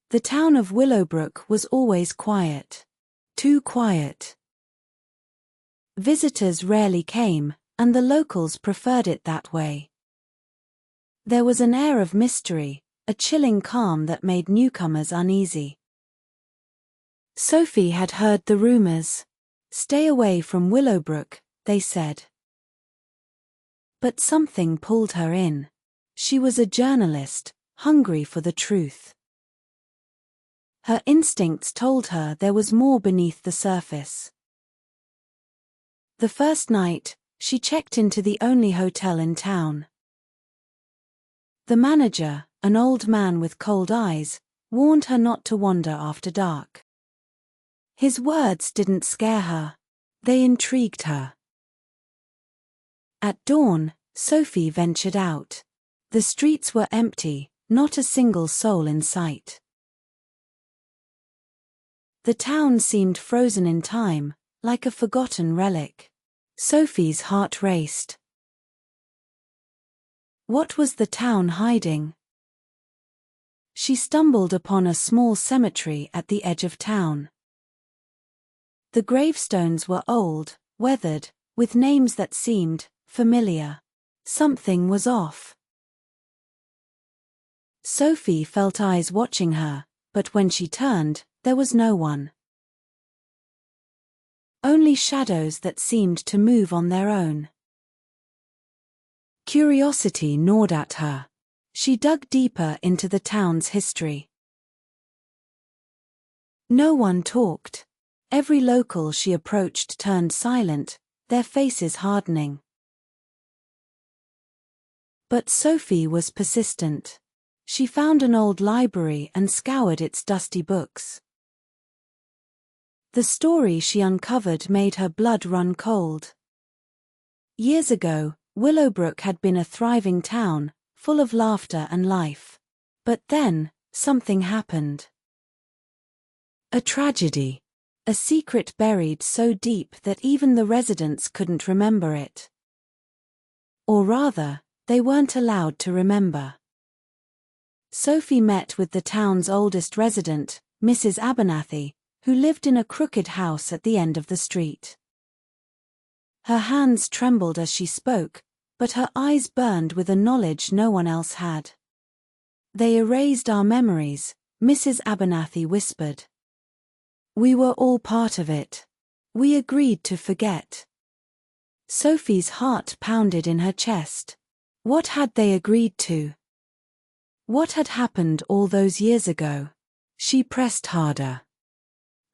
The town of Willowbrook was always quiet. Too quiet. Visitors rarely came, and the locals preferred it that way. There was an air of mystery, a chilling calm that made newcomers uneasy. Sophie had heard the rumors. Stay away from Willowbrook, they said. But something pulled her in. She was a journalist, hungry for the truth. Her instincts told her there was more beneath the surface. The first night, she checked into the only hotel in town. The manager, an old man with cold eyes, warned her not to wander after dark. His words didn't scare her. They intrigued her. At dawn, Sophie ventured out. The streets were empty, not a single soul in sight. The town seemed frozen in time, like a forgotten relic. Sophie's heart raced. What was the town hiding? She stumbled upon a small cemetery at the edge of town. The gravestones were old, weathered, with names that seemed familiar. Something was off. Sophie felt eyes watching her, but when she turned, there was no one. Only shadows that seemed to move on their own. Curiosity gnawed at her. She dug deeper into the town's history. No one talked. Every local she approached turned silent, their faces hardening. But Sophie was persistent. She found an old library and scoured its dusty books. The story she uncovered made her blood run cold. Years ago, Willowbrook had been a thriving town, full of laughter and life. But then, something happened. A tragedy. A secret buried so deep that even the residents couldn't remember it. Or rather, they weren't allowed to remember. Sophie met with the town's oldest resident, Mrs. Abernathy, who lived in a crooked house at the end of the street. Her hands trembled as she spoke, but her eyes burned with a knowledge no one else had. They erased our memories, Mrs. Abernathy whispered. We were all part of it. We agreed to forget. Sophie's heart pounded in her chest. What had they agreed to? What had happened all those years ago? She pressed harder.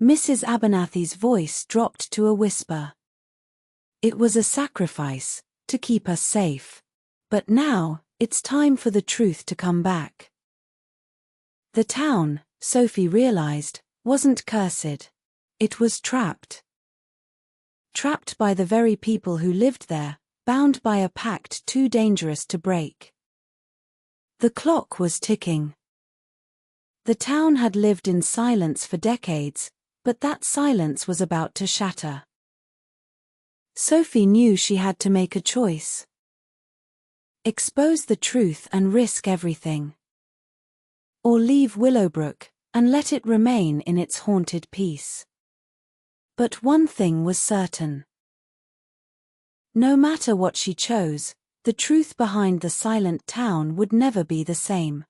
Mrs. Abernathy's voice dropped to a whisper. It was a sacrifice, to keep us safe. But now, it's time for the truth to come back. The town, Sophie realized, wasn't cursed. It was trapped. Trapped by the very people who lived there, bound by a pact too dangerous to break. The clock was ticking. The town had lived in silence for decades, but that silence was about to shatter. Sophie knew she had to make a choice. Expose the truth and risk everything. Or leave Willowbrook, and let it remain in its haunted peace. But one thing was certain. No matter what she chose, the truth behind the silent town would never be the same.